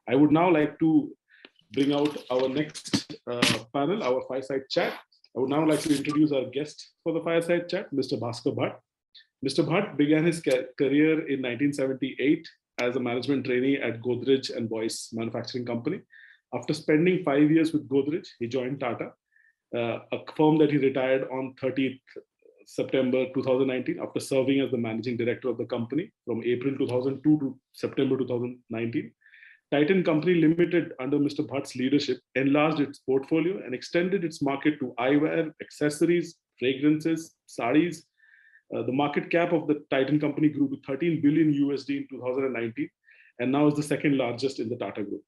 I would now like to bring out our next panel, our fireside chat. I would now like to introduce our guest for the fireside chat, Mr. Bhaskar Bhat. Mr. Bhat began his career in 1978 as a management trainee at Godrej and Boyce Manufacturing Company. After spending 5 years with Godrej, he joined Tata, a firm that he retired on 30th September 2019 after serving as the managing director of the company from April 2002 to September 2019. Titan Company Limited, under Mr. Bhatt's leadership, enlarged its portfolio and extended its market to eyewear, accessories, fragrances, sarees. The market cap of the Titan Company grew to 13 billion USD in 2019 and now is the second largest in the Tata Group.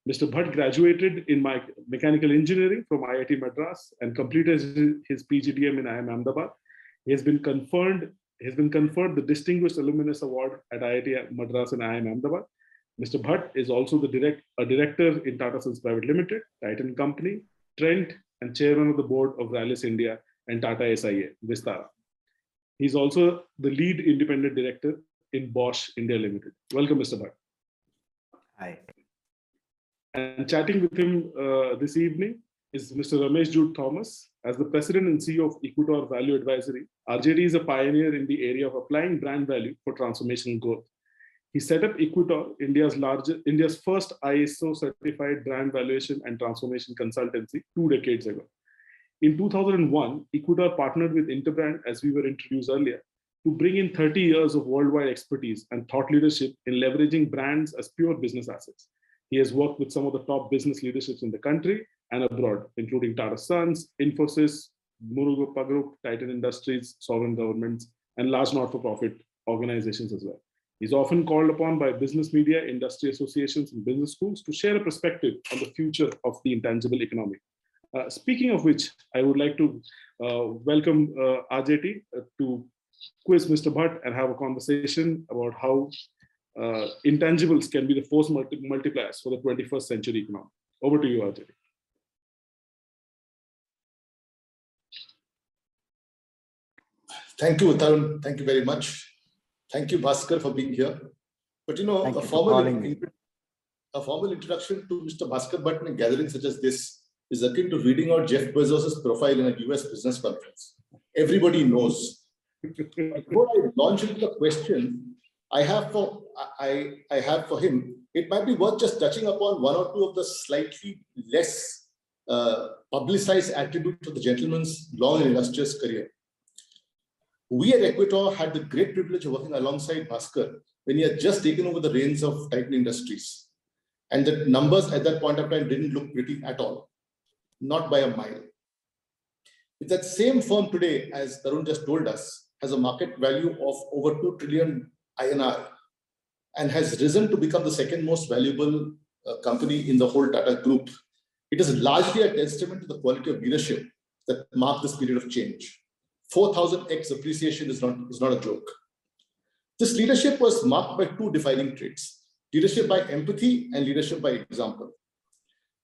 Mr. Bhatt graduated in mechanical engineering from IIT Madras and completed his PGDM in IIM Ahmedabad. He has been conferred the Distinguished Alumnus Award at IIT Madras and IIM Ahmedabad. Mr. Bhatt is also a director in Tata Sons Private Limited, Titan Company, Trent, and chairman of the board of Rallis India and Tata SIA, Vistara. He's also the lead independent director in Bosch India Limited. Welcome, Mr. Bhatt. Hi. And chatting with him this evening is Mr. Ramesh Jude Thomas. As the president and CEO of EQUITOR Value Advisory, RJD is a pioneer in the area of applying brand value for transformational growth. He set up EQUITOR, India's first ISO certified brand valuation and transformation consultancy 2 decades ago. In 2001, EQUITOR partnered with Interbrand, as we were introduced earlier, to bring in 30 years of worldwide expertise and thought leadership in leveraging brands as pure business assets. He has worked with some of the top business leaderships in the country and abroad, including Tata Sons, Infosys, Murugappa Group, Titan Industries, sovereign governments, and large not-for-profit organizations as well. He's often called upon by business media, industry associations, and business schools to share a perspective on the future of the intangible economy. Speaking of which, I would like to welcome RJT to quiz Mr. Bhatt and have a conversation about how intangibles can be the force multipliers for the 21st century economy. Over to you, RJT. Thank you, Tarun. Thank you very much. Thank you, Bhaskar, for being here. But a formal introduction to Mr. Bhaskar Bhat in a gathering such as this is akin to reading out Jeff Bezos' profile in a US business conference. Everybody knows. Before I launch into the question I have for him, it might be worth just touching upon one or two of the slightly less publicized attributes of the gentleman's long and illustrious career. We at EQUITOR had the great privilege of working alongside Bhaskar when he had just taken over the reins of Titan Industries. And the numbers at that point of time didn't look pretty at all, not by a mile. With that same firm today, as Tarun just told us, has a market value of over 2 trillion INR and has risen to become the second most valuable company in the whole Tata Group. It is largely a testament to the quality of leadership that marked this period of change. 4,000x appreciation is not a joke. This leadership was marked by 2 defining traits: leadership by empathy and leadership by example.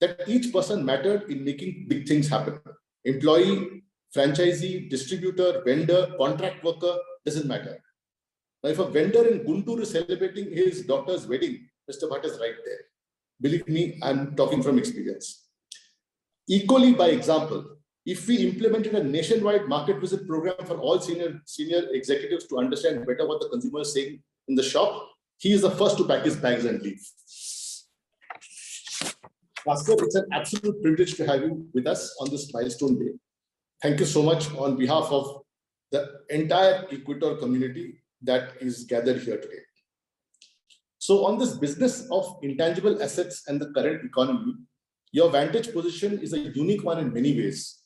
That each person mattered in making big things happen. Employee, franchisee, distributor, vendor, contract worker, doesn't matter. Now, if a vendor in Guntur is celebrating his daughter's wedding, Mr. Bhatt is right there. Believe me, I'm talking from experience. Equally by example, if we implemented a nationwide market visit program for all senior executives to understand better what the consumer is saying in the shop, he is the first to pack his bags and leave. Bhaskar, it's an absolute privilege to have you with us on this milestone day. Thank you so much on behalf of the entire EQUITOR community that is gathered here today. So on this business of intangible assets and the current economy, your vantage position is a unique one in many ways.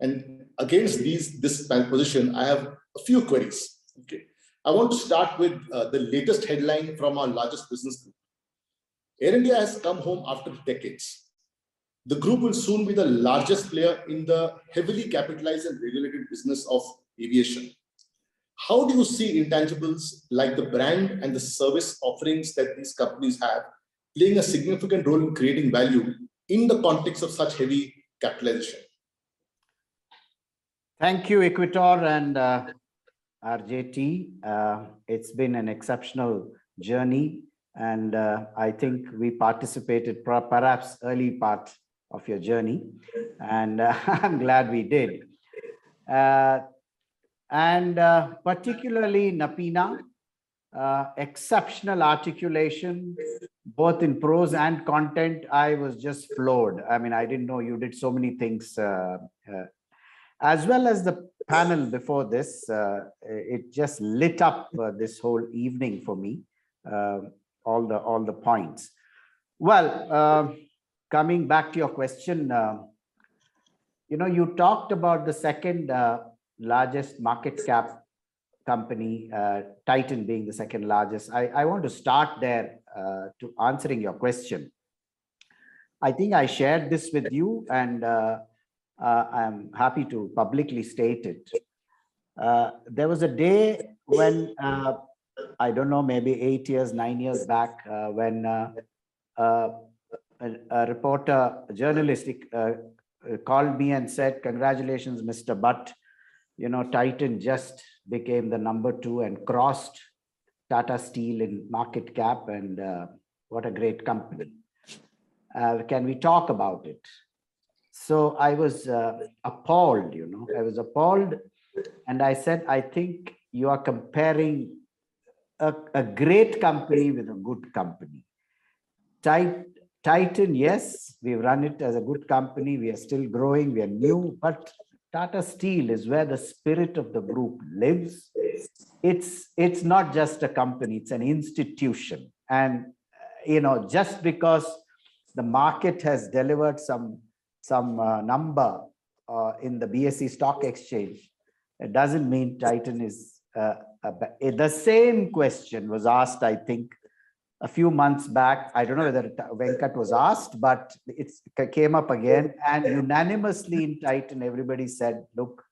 And against this position, I have a few queries. Okay, I want to start with the latest headline from our largest business group. Air India has come home after decades. The group will soon be the largest player in the heavily capitalized and regulated business of aviation. How do you see intangibles like the brand and the service offerings that these companies have playing a significant role in creating value in the context of such heavy capitalization? Thank you, EQUITOR and RJT. It's been an exceptional journey And I think we participated perhaps early part of your journey, and I'm glad we did. And particularly Napina, exceptional articulation, both in prose and content. I was just floored. I mean, I didn't know you did so many things, as well as the panel before this. It just lit up this whole evening for me. All the points. Well, coming back to your question, you talked about the second largest market cap company, Titan being the second largest. I want to start there to answering your question. I think I shared this with you, and I'm happy to publicly state it. There was a day when, I don't know, maybe 8 years, 9 years back, when a reporter, a journalist, called me and said, "Congratulations, Mr. Bhatt. Titan just became the #2 and crossed Tata Steel in market cap, and what a great company. Can we talk about it?" So I was appalled, I was appalled. And I said, I think you are comparing a great company with a good company. Titan, yes, we've run it as a good company. We are still growing, we are new, but Tata Steel is where the spirit of the group lives. It's not just a company, it's an institution. And, just because the market has delivered some number in the BSE stock exchange, it doesn't mean Titan is the same question was asked, I think, a few months back. I don't know whether Venkat was asked, but it came up again, and unanimously in Titan, everybody said, look,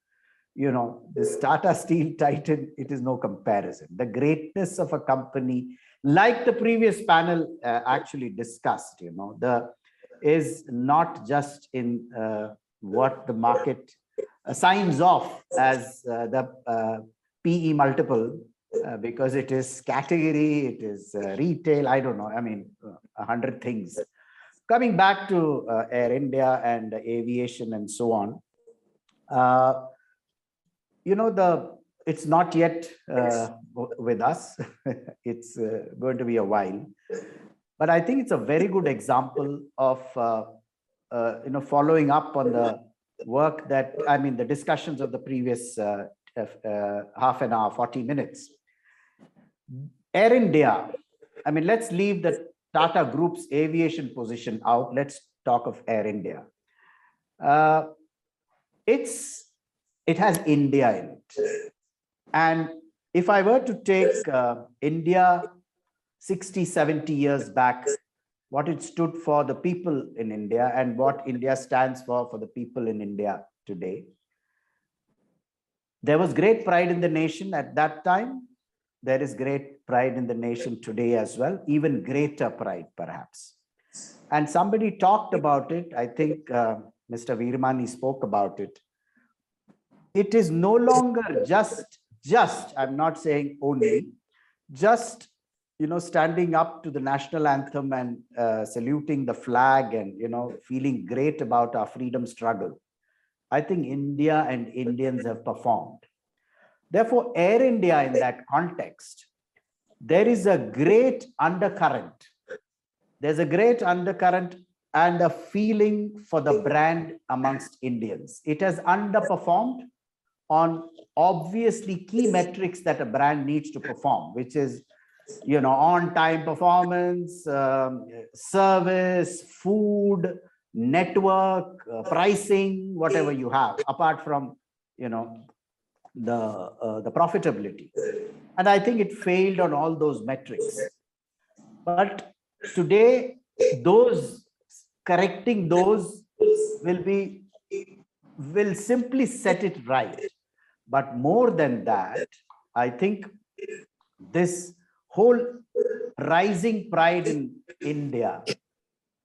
this Tata Steel Titan, it is no comparison. The greatness of a company, like the previous panel actually discussed, is not just in what the market signs off as the PE multiple, because it is category, it is retail, I don't know, 100 things. Coming back to Air India and aviation and so on, it's not yet with us. It's going to be a while. But I think it's a very good example of, following up on the work that, the discussions of the previous half an hour, 40 minutes. Air India, let's leave the Tata Group's aviation position out. Let's talk of Air India. It has India in it. And if I were to take India 60, 70 years back, what it stood for the people in India and what India stands for the people in India today, there was great pride in the nation at that time. There is great pride in the nation today as well, even greater pride, perhaps. And somebody talked about it. I think Mr. Veeramani spoke about it. It is no longer just, I'm not saying only, just, standing up to the national anthem and saluting the flag and, feeling great about our freedom struggle. I think India and Indians have performed. Therefore, Air India in that context, there is a great undercurrent. There's a great undercurrent and a feeling for the brand amongst Indians. It has underperformed on obviously key metrics that a brand needs to perform, which is, on-time performance, service, food, network, pricing, whatever you have, apart from, the profitability. And I think it failed on all those metrics. But today, correcting those will simply set it right. But more than that, I think this whole rising pride in India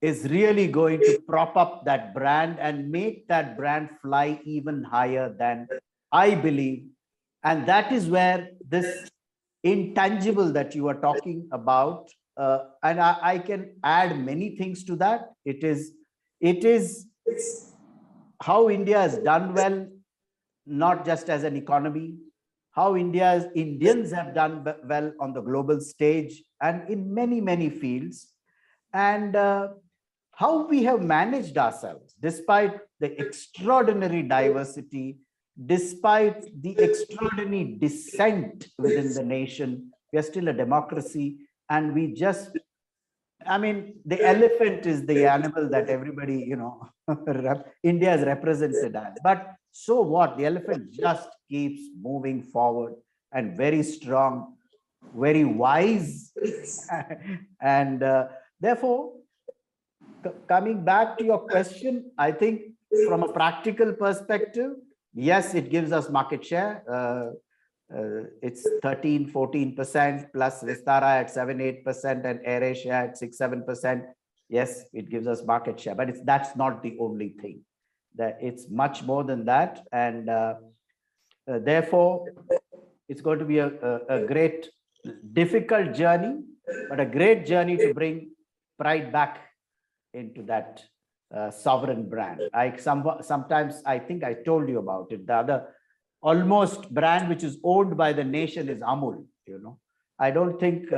is really going to prop up that brand and make that brand fly even higher than I believe. And that is where this intangible that you are talking about and I can add many things to that. It is how India has done well, not just as an economy, how Indians have done well on the global stage and in many, many fields, and how we have managed ourselves despite the extraordinary diversity, despite the extraordinary dissent within the nation. We are still a democracy, and we just, I mean, the elephant is the animal that everybody, India is represented as. But so what? The elephant just keeps moving forward and very strong, very wise. And therefore, coming back to your question, I think from a practical perspective, yes, it gives us market share. It's 13-14% plus Vistara at 7-8% and AirAsia at 6-7%. Yes, it gives us market share, but that's not the only thing. That it's much more than that, and therefore it's going to be a great, difficult journey, but a great journey to bring pride back into that sovereign brand. Sometimes I think I told you about it. The other almost brand which is owned by the nation is Amul. I don't think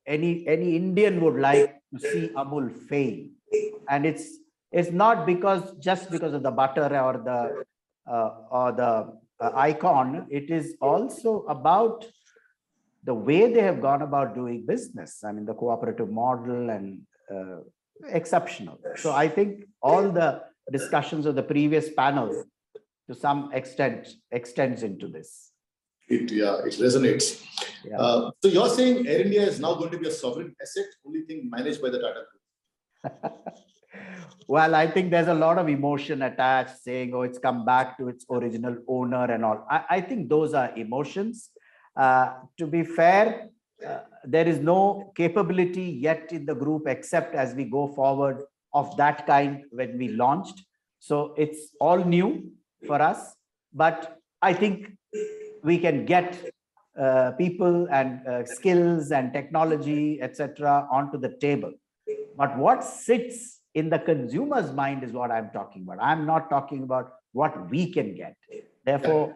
any Indian would like to see Amul fail, and it's not just because of the butter or the icon. It is also about the way they have gone about doing business. I mean, the cooperative model and exceptional. So I think all the discussions of the previous panel to some extent extends into this. It resonates. Yeah. So you're saying Air India is now going to be a sovereign asset, only thing managed by the Tata Group? Well, I think there's a lot of emotion attached, saying, oh, it's come back to its original owner and all. I think those are emotions. To be fair, there is no capability yet in the group except as we go forward of that kind when we launched. So it's all new for us, but I think we can get people and skills and technology, etc., onto the table. But what sits in the consumer's mind is what I'm talking about. I'm not talking about what we can get. Therefore,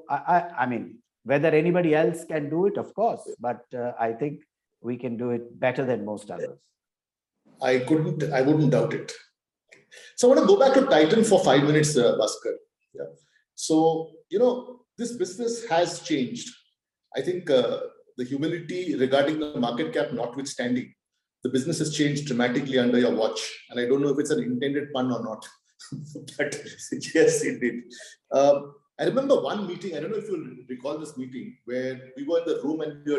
I mean, whether anybody else can do it, of course, but I think we can do it better than most others. I wouldn't doubt it. So I want to go back to Titan for 5 minutes, Bhaskar. Yeah. So, this business has changed. I think the humility regarding the market cap notwithstanding, the business has changed dramatically under your watch. And I don't know if it's an intended pun or not, but yes, it did. I remember one meeting, I don't know if you recall this meeting, where we were in the room and we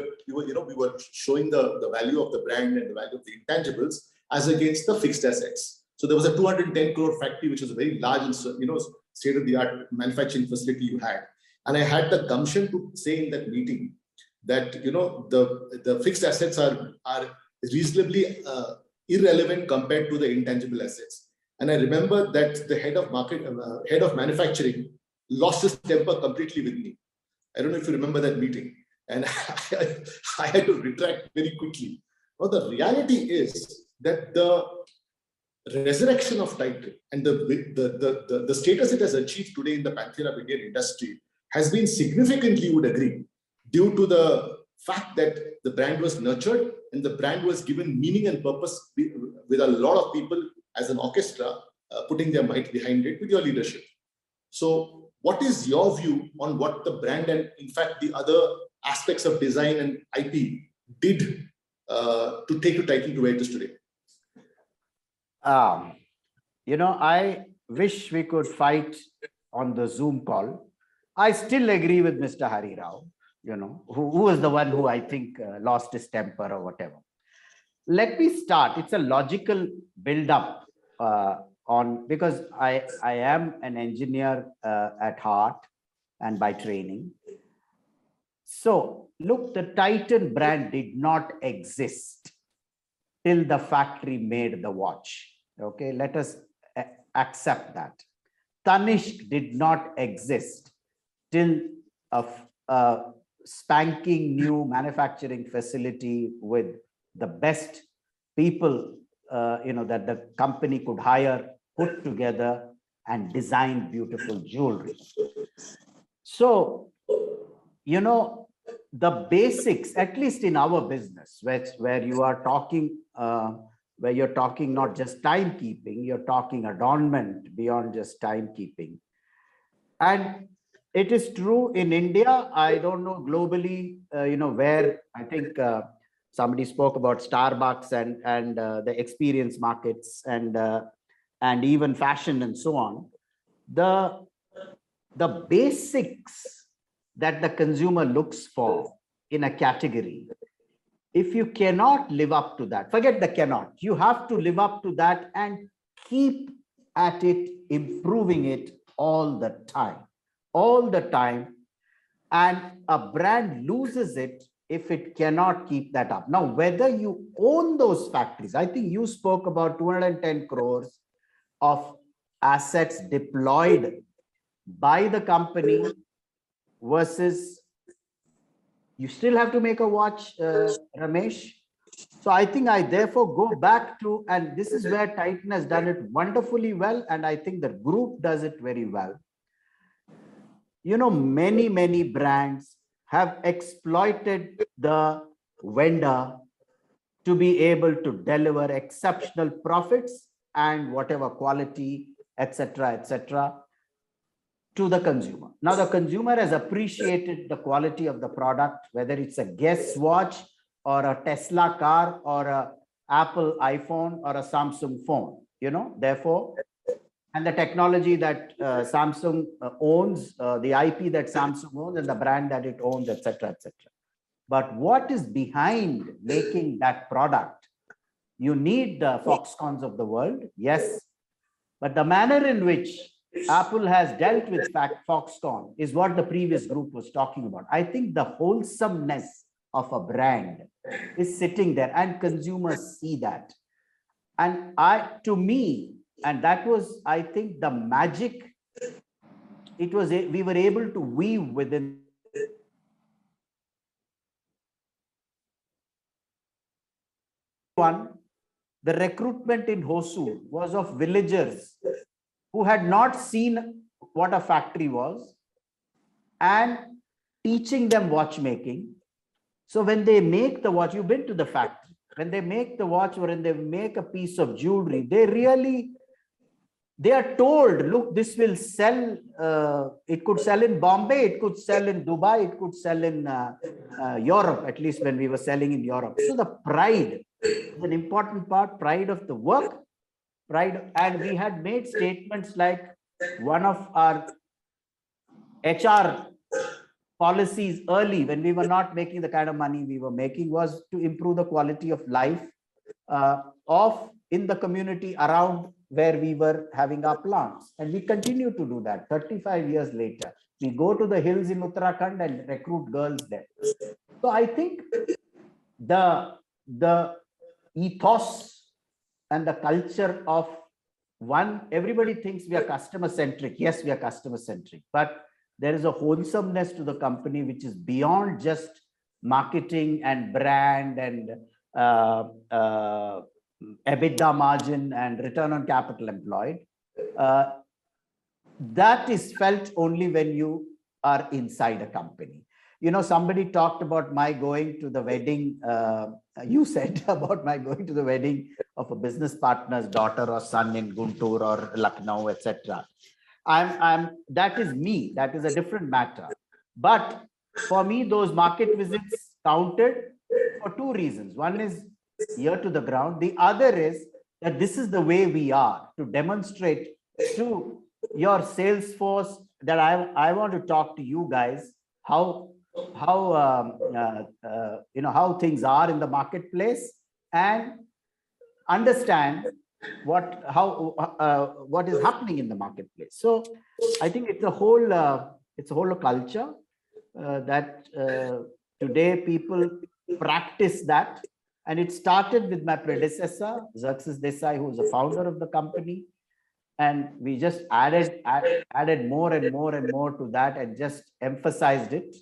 were showing the value of the brand and the value of the intangibles as against the fixed assets. So there was a 210 crore factory, which was a very large and state-of-the-art manufacturing facility you had. And I had the gumption to say in that meeting that the fixed assets are reasonably irrelevant compared to the intangible assets. And I remember that the head of manufacturing lost his temper completely with me. I don't know if you remember that meeting. And I had to retract very quickly. Well, the reality is that the resurrection of Titan and the status it has achieved today in the pantheon of Indian industry has been significantly, you would agree, due to the fact that the brand was nurtured and the brand was given meaning and purpose with a lot of people as an orchestra putting their might behind it with your leadership. So what is your view on what the brand and in fact the other aspects of design and IP did to take to Titan to where it is today? I wish we could fight on the Zoom call. I still agree with Mr. Hari Rao, who was the one who I think lost his temper or whatever. Let me start. It's a logical build-up because I am an engineer at heart and by training. So look, the Titan brand did not exist till the factory made the watch. Okay, let us accept that. Tanishq did not exist till a spanking new manufacturing facility with the best people, that the company could hire, put together and design beautiful jewelry. So, the basics, at least in our business, where you are talking, where you're talking not just timekeeping, you're talking adornment beyond just timekeeping. And it is true in India. I don't know globally, where I think somebody spoke about Starbucks and the experience markets and even fashion and so on. The basics that the consumer looks for in a category, if you cannot live up to that, forget the cannot, you have to live up to that and keep at it, improving it all the time. And a brand loses it if it cannot keep that up. Now, whether you own those factories, I think you spoke about 210 crores of assets deployed by the company versus you still have to make a watch, Ramesh. So I think I therefore go back to, and this is where Titan has done it wonderfully well, and I think the group does it very well. Many brands have exploited the vendor to be able to deliver exceptional profits and whatever quality, etc., to the consumer. Now, the consumer has appreciated the quality of the product, whether it's a Guess watch or a Tesla car or a Apple iPhone or a Samsung phone, therefore, and the technology that Samsung owns, the IP that Samsung owns and the brand that it owns, etc. But what is behind making that product? You need the Foxcons of the world, yes, but the manner in which Apple has dealt with Foxconn is what the previous group was talking about. I think the wholesomeness of a brand is sitting there and consumers see that. And to me, and that was, I think, the magic. We were able to weave within one. The recruitment in Hosur was of villagers who had not seen what a factory was and teaching them watchmaking. So when they make the watch, you've been to the factory, when they make the watch or when they make a piece of jewelry, they are told, look, this will sell, it could sell in Bombay, it could sell in Dubai, it could sell in Europe, at least when we were selling in Europe. So the pride is an important part, pride of the work, pride. And we had made statements like one of our HR policies early, when we were not making the kind of money we were making, was to improve the quality of life in the community around where we were having our plants. And we continue to do that 35 years later. We go to the hills in Uttarakhand and recruit girls there. So I think the ethos and the culture of everybody thinks we are customer centric. Yes, we are customer centric, but there is a wholesomeness to the company which is beyond just marketing and brand and EBITDA margin and return on capital employed. That is felt only when you are inside a company. Somebody talked about my going to the wedding. You said about my going to the wedding of a business partner's daughter or son in Guntur or Lucknow, etc. That is me. That is a different matter. But for me, those market visits counted for two reasons. One is ear to the ground. The other is that this is the way we are, to demonstrate to your sales force that I want to talk to you guys how things are in the marketplace and understand what is happening in the marketplace. So I think it's a whole culture that today people practice that. And it started with my predecessor, Xerxes Desai, who was the founder of the company. And we just added more and more to that and just emphasized it.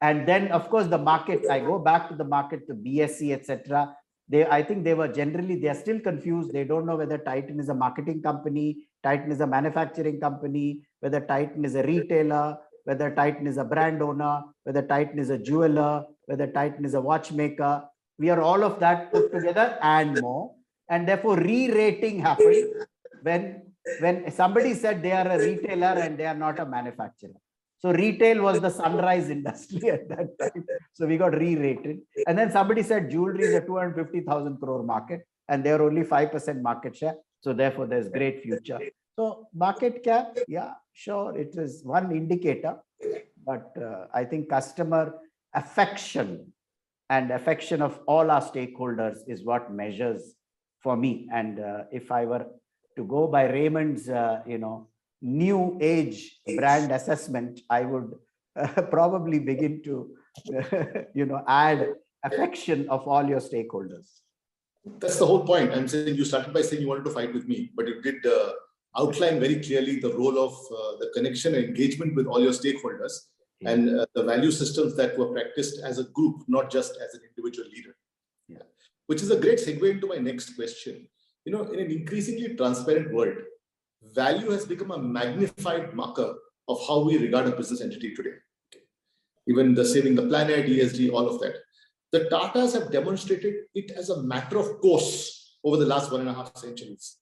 And then, of course, the market, I go back to the market, to BSE, etc. I think they are still confused. They don't know whether Titan is a marketing company, Titan is a manufacturing company, whether Titan is a retailer, whether Titan is a brand owner, whether Titan is a jeweler, whether Titan is a watchmaker. We are all of that put together and more. And therefore, re-rating happened when somebody said they are a retailer and they are not a manufacturer. So retail was the sunrise industry at that time. So we got re-rated. And then somebody said jewelry is a 250,000 crore market and they're only 5% market share. So therefore, there's great future. So market cap, yeah, sure, it is one indicator. But I think customer affection and affection of all our stakeholders is what measures for me. And if I were to go by Raymond's, new age brand assessment, I would probably begin to, add affection of all your stakeholders. That's the whole point. I'm saying you started by saying you wanted to fight with me, but you did outline very clearly the role of the connection and engagement with all your stakeholders and the value systems that were practiced as a group, not just as an individual leader. Yeah. Which is a great segue into my next question. In an increasingly transparent world, value has become a magnified marker of how we regard a business entity today. Even the saving the planet, ESG, all of that. The Tatas have demonstrated it as a matter of course over the last 1.5 centuries.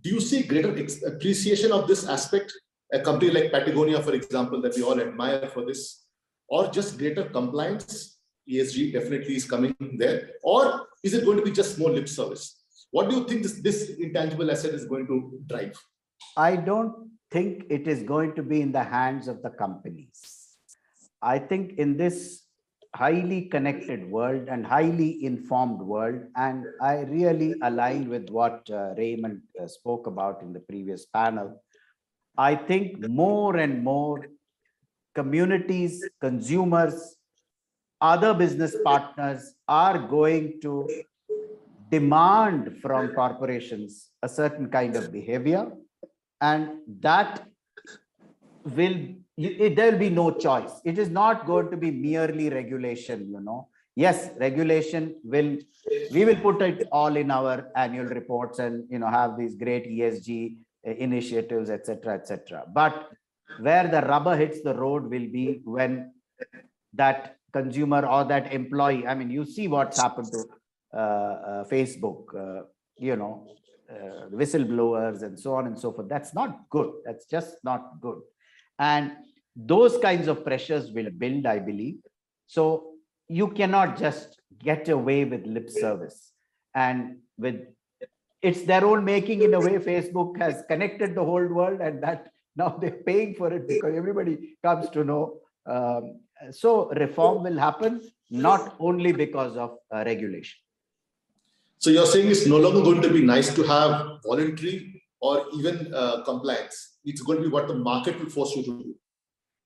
Do you see greater appreciation of this aspect? A company like Patagonia, for example, that we all admire for this, or just greater compliance? ESG definitely is coming there. Or is it going to be just more lip service? What do you think this intangible asset is going to drive? I don't think it is going to be in the hands of the companies. I think in this highly connected world and highly informed world, and I really align with what Raymond spoke about in the previous panel, I think more and more communities, consumers, other business partners are going to demand from corporations a certain kind of behavior, and that there will be no choice. It is not going to be merely regulation, Yes, regulation we will put it all in our annual reports and, have these great ESG initiatives, etc., etc. But where the rubber hits the road will be when that consumer or that employee, I mean, you see what's happened to Facebook, whistleblowers and so on and so forth. That's not good. That's just not good. And those kinds of pressures will build, I believe. So you cannot just get away with lip service. And it's their own making in a way. Facebook has connected the whole world, and that now they're paying for it because everybody comes to know. So reform will happen, not only because of regulation. So you're saying it's no longer going to be nice to have voluntary or even compliance. It's going to be what the market will force you to do.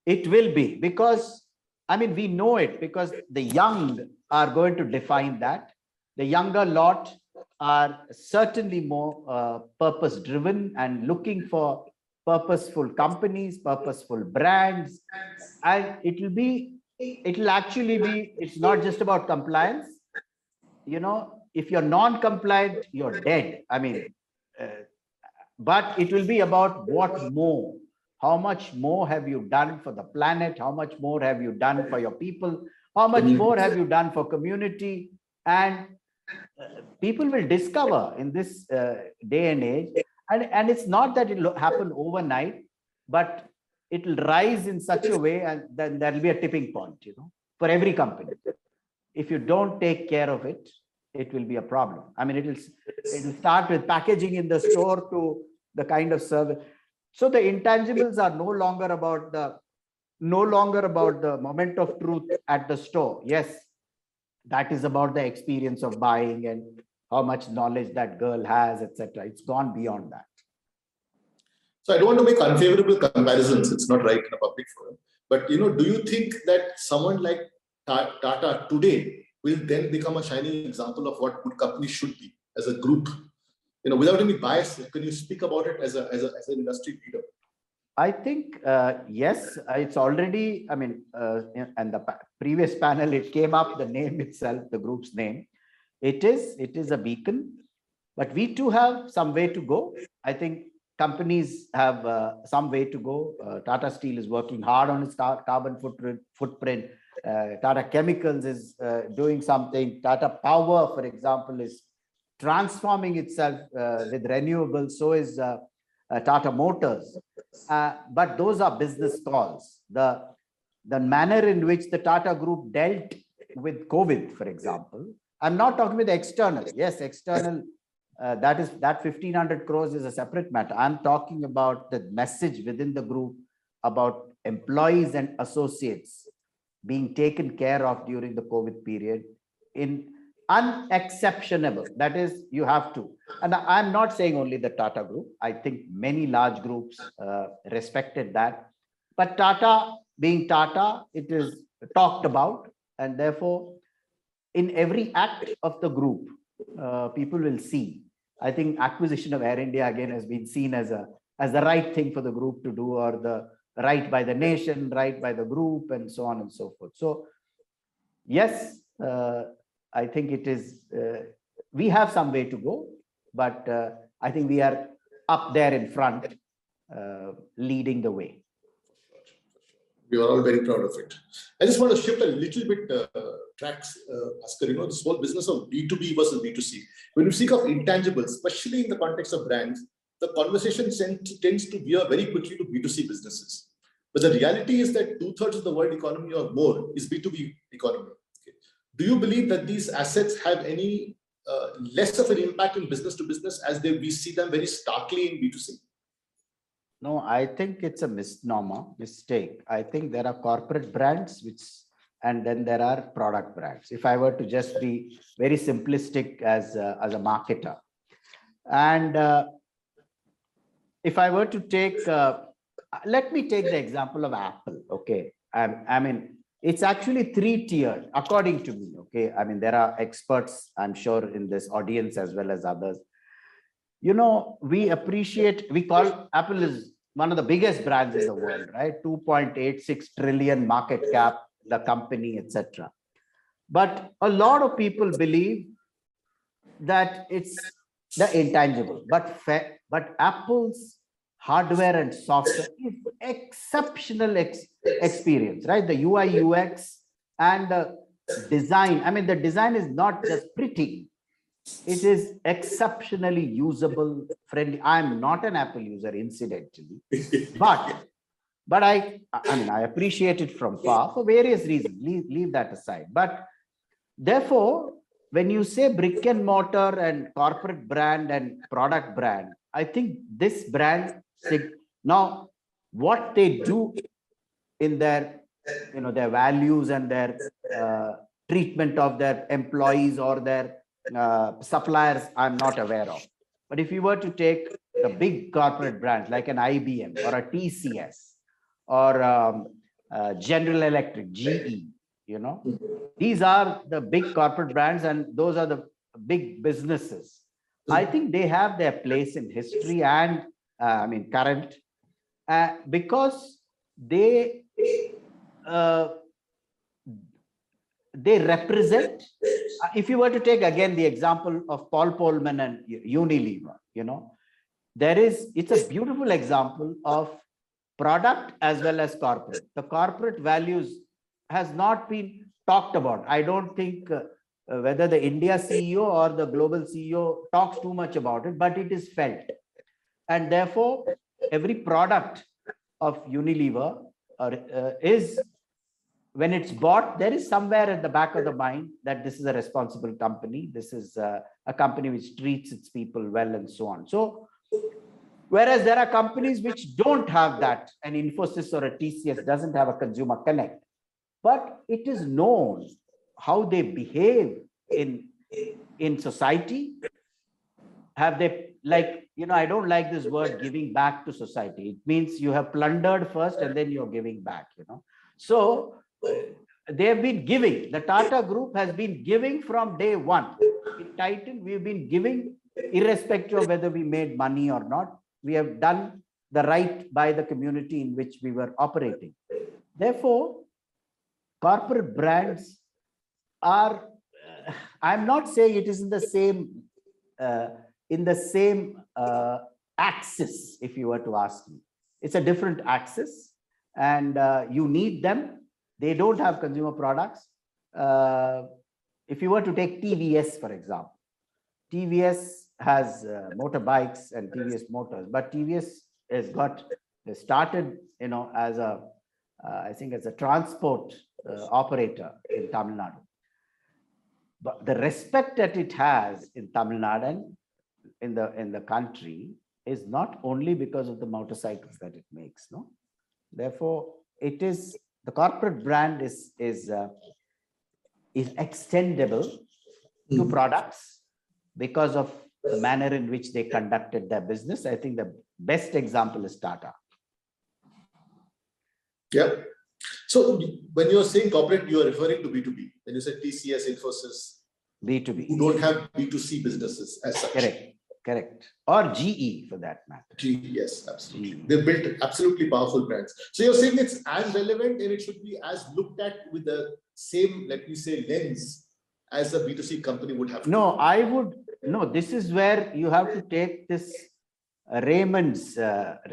It will be, because, I mean, we know it because the young are going to define that. The younger lot are certainly more purpose-driven and looking for purposeful companies, purposeful brands. And it'll actually be, it's not just about compliance. If you're non-compliant, you're dead. I mean, but it will be about what more. How much more have you done for the planet? How much more have you done for your people? How much more have you done for community? And people will discover in this day and age, and it's not that it will happen overnight, but it will rise in such a way, and then there will be a tipping point, for every company. If you don't take care of it, it will be a problem. I mean, it'll start with packaging in the store to the kind of service. So the intangibles are no longer about the moment of truth at the store. Yes, that is about the experience of buying and how much knowledge that girl has, etc. It's gone beyond that. So I don't want to make unfavorable comparisons. It's not right in a public forum. But do you think that someone like Tata today will then become a shining example of what good companies should be as a group? Without any bias, can you speak about it as an industry leader? I think, yes, it's already, I mean, and the previous panel, it came up, the name itself, the group's name. It is a beacon, but we too have some way to go. I think companies have some way to go. Tata Steel is working hard on its carbon footprint. Tata Chemicals is doing something. Tata Power, for example, is transforming itself with renewables. So is Tata Motors. But those are business calls. The manner in which the Tata Group dealt with COVID, for example, I'm not talking with external. Yes, external, that 1,500 crores is a separate matter. I'm talking about the message within the group about employees and associates being taken care of during the COVID period in unexceptionable. That is, you have to. And I'm not saying only the Tata Group. I think many large groups respected that. But Tata, being Tata, it is talked about. And therefore, in every act of the group, people will see. I think acquisition of Air India again has been seen as the right thing for the group to do, or the right by the nation, right by the group, and so on and so forth. So, yes, I think it is. We have some way to go, but I think we are up there in front, leading the way. We are all very proud of it. I just want to shift a little bit tracks, Bhaskar. This whole business of B2B versus B2C. When you speak of intangibles, especially in the context of brands, the conversation tends to veer very quickly to B2C businesses. But the reality is that 2/3 of the world economy or more is B2B economy. Okay. Do you believe that these assets have any less of an impact in business to business as we see them very starkly in B2C? No, I think it's a mistake. I think there are corporate brands and then there are product brands. If I were to just be very simplistic as a marketer, and if I were to take, let me take the example of Apple. Okay, I mean, it's actually 3-tiered according to me. Okay, I mean, there are experts, I'm sure, in this audience as well as others. We call Apple is one of the biggest brands in the world, right? 2.86 trillion market cap, the company, etc. But a lot of people believe that it's the intangible. But Apple's hardware and software is exceptional experience, right? The UI, UX, and the design. I mean, the design is not just pretty. It is exceptionally usable, friendly. I'm not an Apple user, incidentally, but I mean, I appreciate it from far for various reasons. Leave that aside. But therefore, when you say brick and mortar and corporate brand and product brand, I think this brand now what they do in their their values and their treatment of their employees or their suppliers, I'm not aware of. But if you were to take the big corporate brands like an IBM or a TCS or General Electric, GE, these are the big corporate brands and those are the big businesses. I think they have their place in history and I mean current because they represent, if you were to take again the example of Paul Polman and Unilever, it's a beautiful example of product as well as corporate. The corporate values has not been talked about. I don't think whether the India CEO or the global CEO talks too much about it, but it is felt. And therefore, every product of Unilever is, when it's bought, there is somewhere at the back of the mind that this is a responsible company. This is a company which treats its people well and so on. So, whereas there are companies which don't have that, an Infosys or a TCS doesn't have a consumer connect, but it is known how they behave in society. Have they, like, I don't like this word giving back to society. It means you have plundered first and then you're giving back, So, they have been giving. The Tata Group has been giving from day one. In Titan, we've been giving irrespective of whether we made money or not. We have done the right by the community in which we were operating. Therefore, corporate brands are, I'm not saying it is in the same axis, if you were to ask me. It's a different axis, and you need them. They don't have consumer products. If you were to take TVS, for example, TVS has motorbikes and TVS motors, but TVS has started, as a, I think as a transport operator in Tamil Nadu. But the respect that it has in Tamil Nadu and in the country is not only because of the motorcycles that it makes, no. Therefore, it is the corporate brand is extendable to products because of the manner in which they conducted their business. I think the best example is Tata. Yeah. So when you're saying corporate, you are referring to B2B. When you say TCS, Infosys, B2B. who don't have B2C businesses as such. Correct. Or GE for that matter. GE, yes, absolutely. GE. They built absolutely powerful brands. So you're saying it's as relevant and it should be as looked at with the same, let me say, lens as a B2C company would have. No, this is where you have to take this Raymond's advice.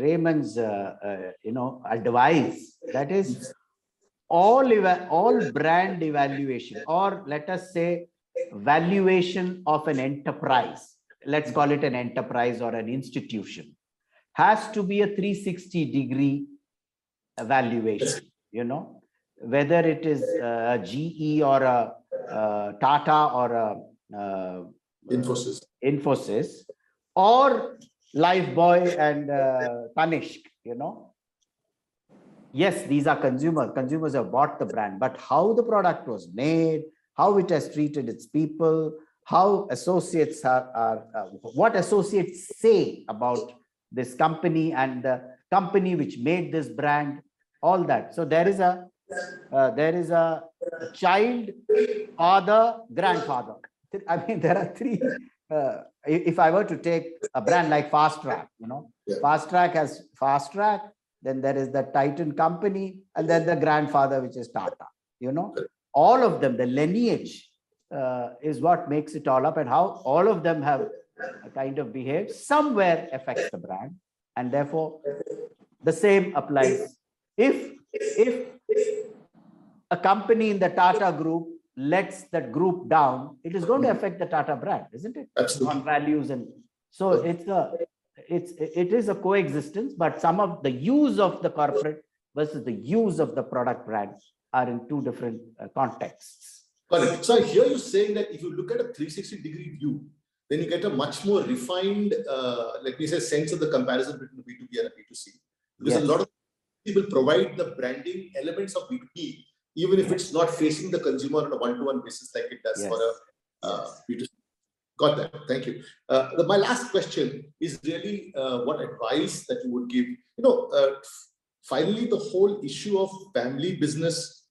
That is all brand evaluation, or let us say valuation of an enterprise. Let's call it an enterprise or an institution, has to be a 360-degree evaluation, whether it is a GE or a Tata or a Infosys or Lifebuoy and Tanishq, Yes, these are consumers. Consumers have bought the brand, but how the product was made, how it has treated its people, how associates what associates say about this company and the company which made this brand, all that. So there is a child, father, grandfather. I mean, there are three. If I were to take a brand like Fast Track, Fast Track has Fast Track, then there is the Titan company, and then the grandfather, which is Tata. All of them, the lineage is what makes it all up, and how all of them have kind of behaved somewhere affects the brand, and therefore the same applies. If a company in the Tata group lets that group down, it is going to affect the Tata brand, isn't it? Absolutely. On values, and so it is a coexistence, but some of the use of the corporate versus the use of the product brand are in two different contexts. Correct. So I hear you saying that if you look at a 360-degree view, then you get a much more refined, let me say, sense of the comparison between a B2B and a B2C. Because a lot of people provide the branding elements of B2B, even if it's not facing the consumer on a one-to-one basis like it does for a B2C. Got that. Thank you. My last question is really what advice that you would give. Finally, the whole issue of family business,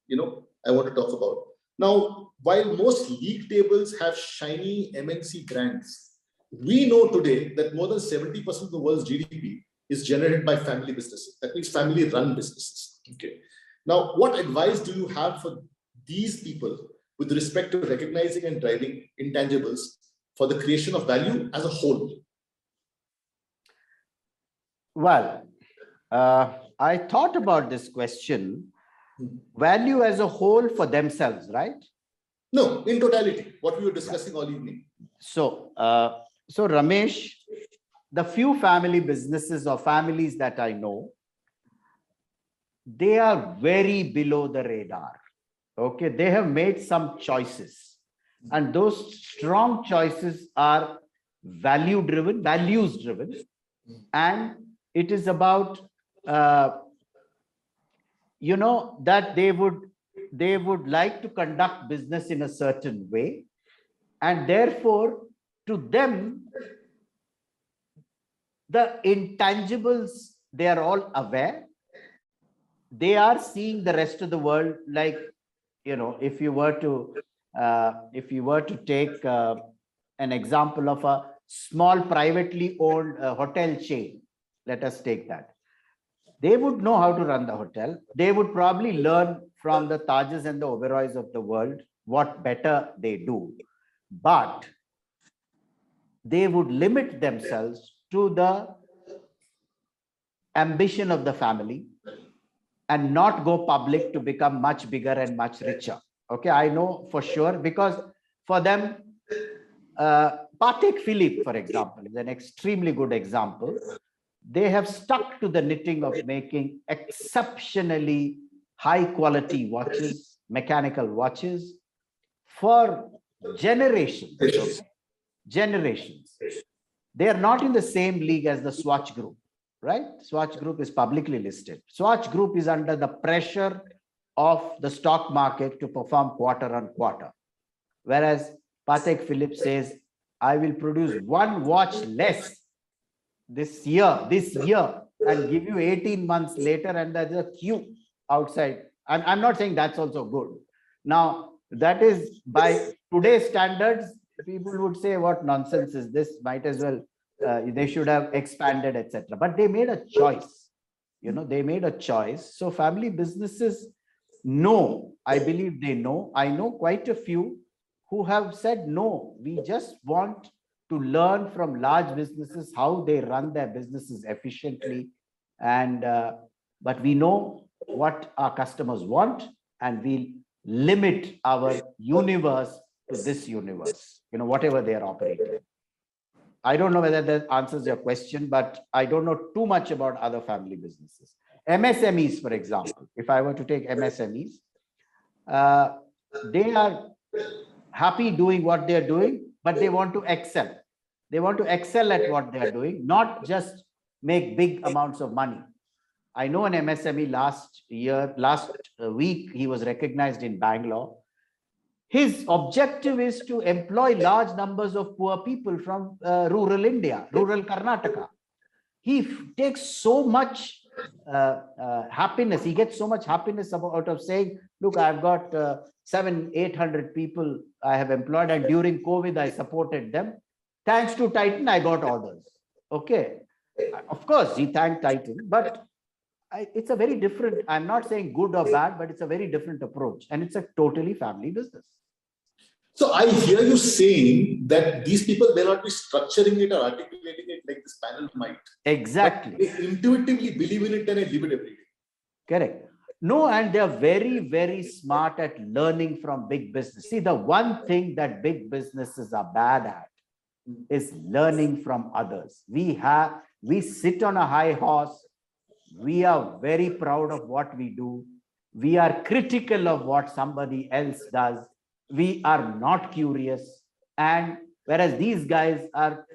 I want to talk about. Now, while most league tables have shiny MNC brands, we know today that more than 70% of the world's GDP is generated by family businesses. That means family-run businesses. Okay. Now, what advice do you have for these people with respect to recognizing and driving intangibles for the creation of value as a whole? Well, I thought about this question. Value as a whole for themselves, right? No, in totality, what we were discussing all evening. So Ramesh, the few family businesses or families that I know, they are very below the radar. Okay, they have made some choices, and those strong choices are values-driven, and it is about that they would like to conduct business in a certain way, and therefore to them the intangibles, they are all aware. They are seeing the rest of the world like, if you were to take an example of a small privately owned hotel chain, Let us take that. They would know how to run the hotel. They would probably learn from the Tajes and the Oberois of the world what better they do. But they would limit themselves to the ambition of the family and not go public to become much bigger and much richer. Okay, I know for sure, because for them, Patek Philippe, for example, is an extremely good example. They have stuck to the knitting of making exceptionally high quality watches, mechanical watches, for generations. Okay? Generations. They are not in the same league as the Swatch Group, right? Swatch Group is publicly listed. Swatch Group is under the pressure of the stock market to perform quarter on quarter. Whereas Patek Philippe says, I will produce one watch less this year, and give you 18 months later, and there's a queue outside. I'm not saying that's also good. Now, that is by today's standards, people would say, what nonsense is this? Might as well, they should have expanded, etc. But they made a choice. They made a choice. So family businesses know, I believe they know. I know quite a few who have said, no, we just want to learn from large businesses how they run their businesses efficiently. And but we know what our customers want, and we'll limit our universe to this universe, whatever they are operating. I don't know whether that answers your question, but I don't know too much about other family businesses. MSMEs, for example, if I were to take MSMEs, they are happy doing what they're doing, but they want to excel. They want to excel at what they're doing, not just make big amounts of money. I know an MSME last week, he was recognized in Bangalore. His objective is to employ large numbers of poor people from rural India, rural Karnataka. He takes so much happiness. He gets so much happiness out of saying, look, I've got 700-800 people I have employed, and during COVID, I supported them. Thanks to Titan, I got orders. Okay. Of course, he thanked Titan, but it's a very different, I'm not saying good or bad, but it's a very different approach. And it's a totally family business. So I hear you saying that these people may not be structuring it or articulating it like this panel might. Exactly. They intuitively believe in it and they live it every day. Correct. No, and they're very, very smart at learning from big business. See, the one thing that big businesses are bad at is learning from others. We sit on a high horse. We are very proud of what we do. We are critical of what somebody else does. We are not curious. And whereas these guys are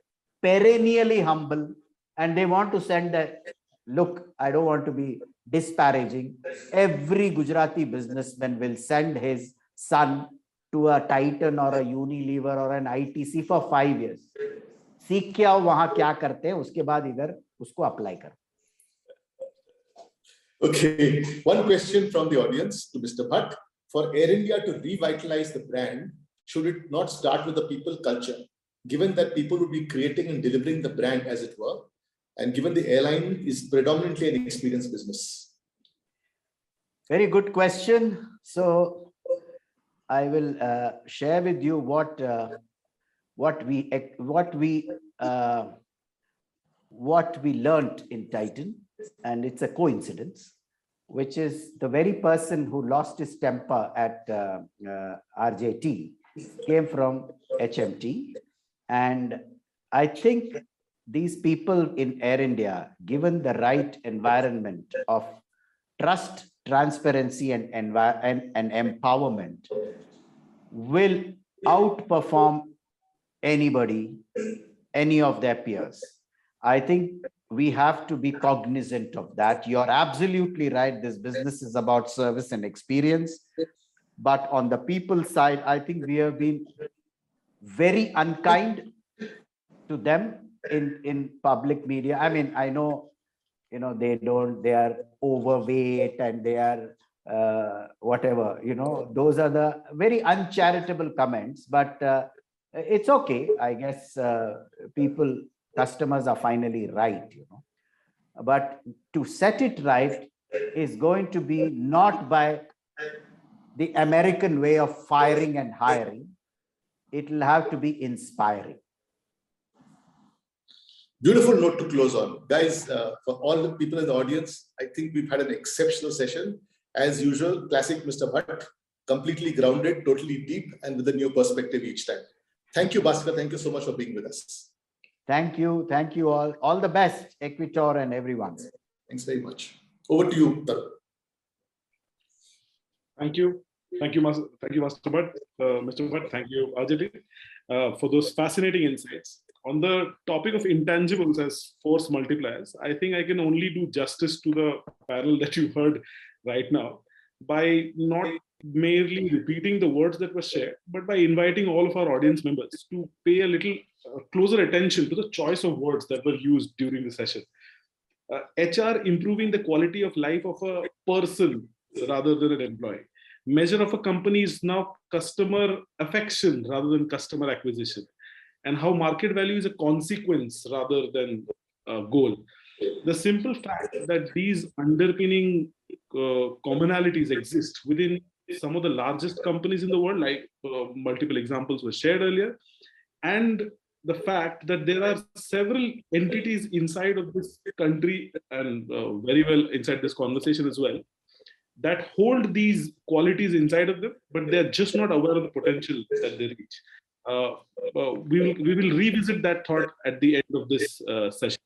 perennially humble, and they want to send a look, I don't want to be disparaging. Every Gujarati businessman will send his son to a Titan or a Unilever or an ITC for 5 years. सीख के आओ वहां क्या करते हैं, उसके बाद इधर उसको अप्लाई करो. Okay, one question from the audience to Mr. Bhat. For Air India to revitalize the brand, should it not start with the people culture? Given that people would be creating and delivering the brand, as it were, and given the airline is predominantly an experience business. Very good question. So I will share with you what we learned in Titan, and it's a coincidence, which is the very person who lost his temper at RJT came from HMT. And I think these people in Air India, given the right environment of trust, transparency, and empowerment, will outperform anybody, any of their peers. I think we have to be cognizant of that. You're absolutely right. This business is about service and experience. But on the people side, I think we have been very unkind to them in public media. I mean, I know, they are overweight and they are whatever, those are the very uncharitable comments, but it's okay. I guess customers are finally right, But to set it right is going to be not by the American way of firing and hiring. It will have to be inspiring. Beautiful note to close on. Guys, for all the people in the audience, I think we've had an exceptional session. As usual, classic Mr. Bhat, completely grounded, totally deep, and with a new perspective each time. Thank you, Bhaskar. Thank you so much for being with us. Thank you. Thank you all. All the best, EQUITOR and everyone. Thanks very much. Over to you, Tarun. Thank you. Thank you, Bhaskar Bhat, Mr. Bhat. Thank you, Ajay, for those fascinating insights. On the topic of intangibles as force multipliers, I think I can only do justice to the panel that you heard right now by not merely repeating the words that were shared, but by inviting all of our audience members to pay a little closer attention to the choice of words that were used during the session. HR improving the quality of life of a person rather than an employee. Measure of a company is now customer affection rather than customer acquisition. And how market value is a consequence rather than a goal. The simple fact that these underpinning commonalities exist within some of the largest companies in the world, like multiple examples were shared earlier, and the fact that there are several entities inside of this country and very well inside this conversation as well, that hold these qualities inside of them, but they're just not aware of the potential that they reach. We will revisit that thought at the end of this session.